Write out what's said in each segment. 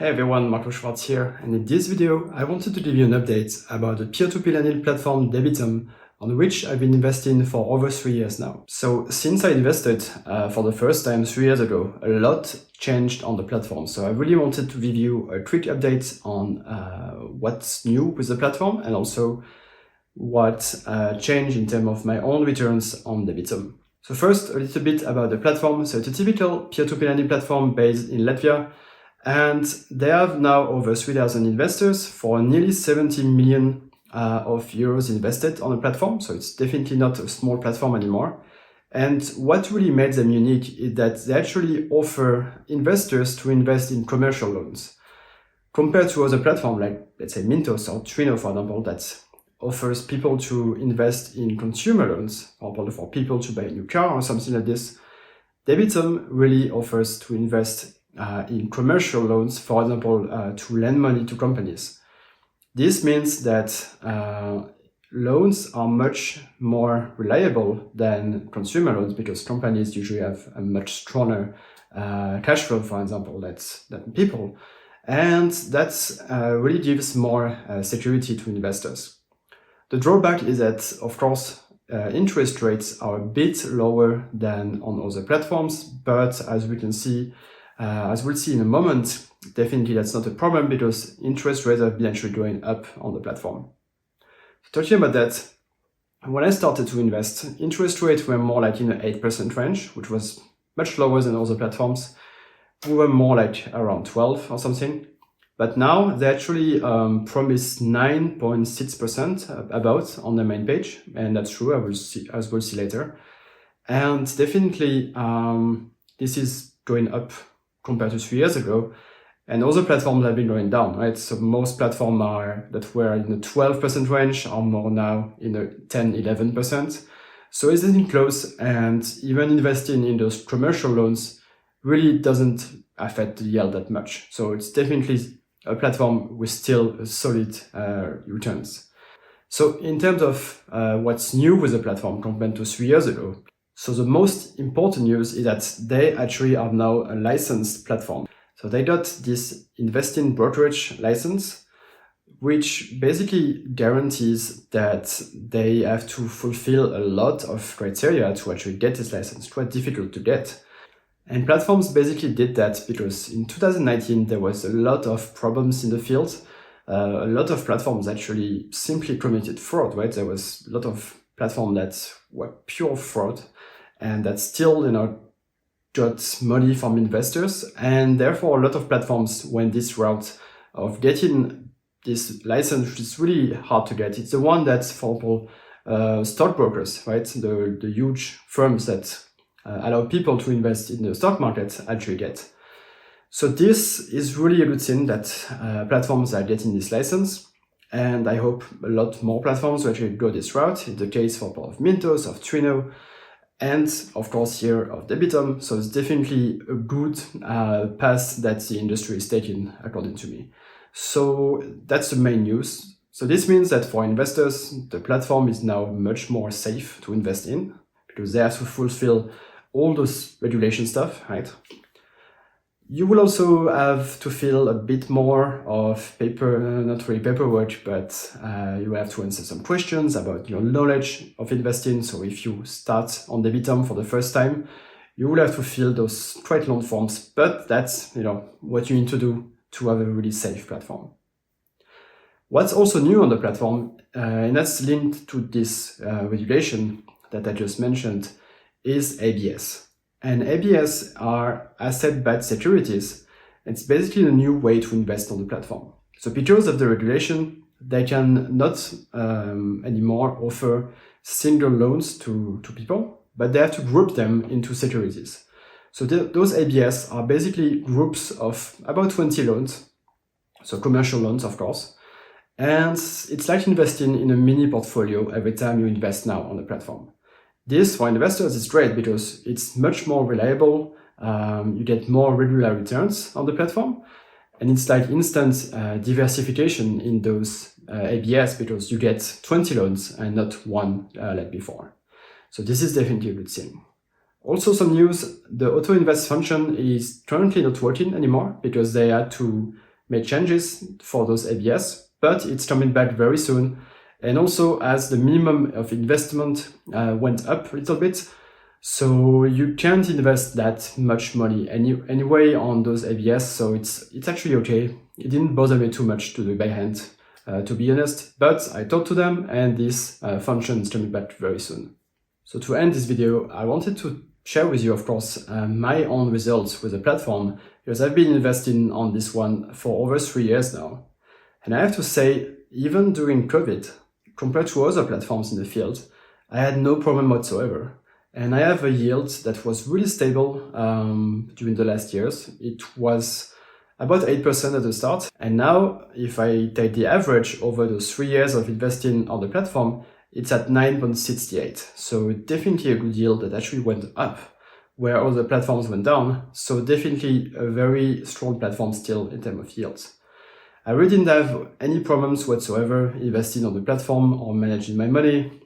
Hey everyone, Marco Schwartz here, and in this video I wanted to give you an update about the peer-to-peer lending platform Debitum, on which I've been investing for over 3 years now. So since I invested for the first time 3 years ago, a lot changed on the platform. So I really wanted to give you a quick update on what's new with the platform and also what changed in terms of my own returns on Debitum. So first, a little bit about the platform. So it's a typical peer-to-peer lending platform based in Latvia, and they have now over 3,000 investors for nearly 70 million of euros invested on the platform. So it's definitely not a small platform anymore. And what really made them unique is that they actually offer investors to invest in commercial loans. Compared to other platforms like, let's say, Mintos or Trino, for example, that offers people to invest in consumer loans, for people to buy a new car or something like this, Debitum really offers to invest in commercial loans, for example, to lend money to companies. This means that loans are much more reliable than consumer loans because companies usually have a much stronger cash flow, for example, than people. And that really gives more security to investors. The drawback is that, of course, interest rates are a bit lower than on other platforms, but as we can see, as we'll see in a moment, definitely that's not a problem because interest rates have been actually going up on the platform. So talking about that, when I started to invest, interest rates were more like in the 8% range, which was much lower than other platforms. We were more like around 12 or something. But now they actually promise 9.6% about on the main page, and that's true, as we'll see later. And definitely this is going up compared to 3 years ago, and other platforms have been going down, right? So most platforms that were in the 12% range are more now in the 10-11%. So it's getting close, and even investing in those commercial loans really doesn't affect the yield that much. So it's definitely a platform with still solid returns. So in terms of what's new with the platform compared to 3 years ago, so the most important news is that they actually are now a licensed platform. So they got this investing brokerage license, which basically guarantees that they have to fulfill a lot of criteria to actually get this license. It's quite difficult to get. And platforms basically did that because in 2019 there was a lot of problems in the field. A lot of platforms actually simply committed fraud, right? There was a lot of platforms that were pure fraud and that still, got money from investors. And therefore a lot of platforms went this route of getting this license, which is really hard to get. It's the one that, for example, stockbrokers, right? The huge firms that allow people to invest in the stock market actually get. So this is really a good thing that platforms are getting this license, and I hope a lot more platforms will actually go this route. It's the case for of Mintos, of Trino, and of course here of Debitum. So it's definitely a good path that the industry is taking, according to me. So that's the main news. So this means that for investors, the platform is now much more safe to invest in because they have to fulfill all those regulation stuff, right? You will also have to fill a bit more of not really paperwork, but you have to answer some questions about your knowledge of investing. So if you start on Debitum for the first time, you will have to fill those quite long forms, but that's what you need to do to have a really safe platform. What's also new on the platform, and that's linked to this regulation that I just mentioned, is ABS. And ABS are asset-backed securities. It's basically a new way to invest on the platform. So because of the regulation, they can not anymore offer single loans to people, but they have to group them into securities. So those ABS are basically groups of about 20 loans, so commercial loans, of course. And it's like investing in a mini portfolio every time you invest now on the platform. This, for investors, is great because it's much more reliable. You get more regular returns on the platform. And it's like instant diversification in those ABS because you get 20 loans and not one like before. So this is definitely a good thing. Also some news, the auto invest function is currently not working anymore because they had to made changes for those ABS, but it's coming back very soon. And also as the minimum of investment went up a little bit, so you can't invest that much money anyway on those ABS, so it's actually okay. It didn't bother me too much to do by hand, to be honest, but I talked to them and this function is coming back very soon. So to end this video, I wanted to share with you, of course, my own results with the platform, because I've been investing on this one for over 3 years now. And I have to say, even during COVID, compared to other platforms in the field, I had no problem whatsoever. And I have a yield that was really stable during the last years. It was about 8% at the start. And now, if I take the average over those 3 years of investing on the platform, it's at 9.68. So definitely a good yield that actually went up, where other platforms went down. So definitely a very strong platform still in terms of yields. I really didn't have any problems whatsoever investing on the platform or managing my money.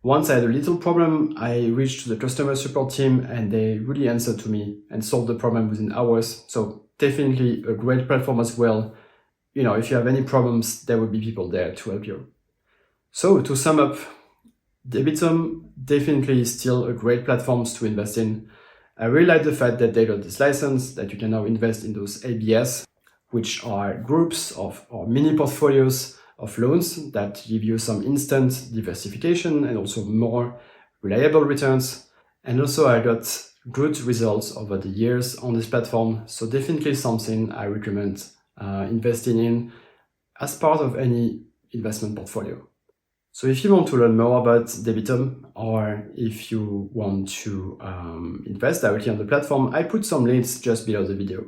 Once I had a little problem, I reached to the customer support team and they really answered to me and solved the problem within hours. So definitely a great platform as well. You know, if you have any problems, there will be people there to help you. So to sum up, Debitum definitely is still a great platform to invest in. I really like the fact that they got this license, that you can now invest in those ABS, which are groups of or mini portfolios of loans that give you some instant diversification and also more reliable returns. And also I got good results over the years on this platform. So definitely something I recommend investing in as part of any investment portfolio. So if you want to learn more about Debitum or if you want to invest directly on the platform, I put some links just below the video.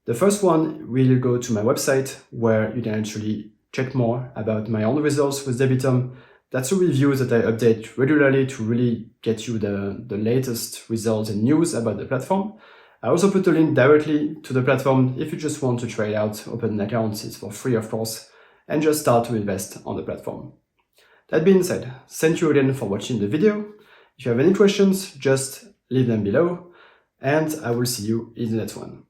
The first one will go to my website where you can actually check more about my own results with Debitum. That's a review that I update regularly to really get you the latest results and news about the platform. I also put a link directly to the platform if you just want to try it out, open an account, it's for free of course, and just start to invest on the platform. That being said, thank you again for watching the video. If you have any questions, just leave them below, and I will see you in the next one.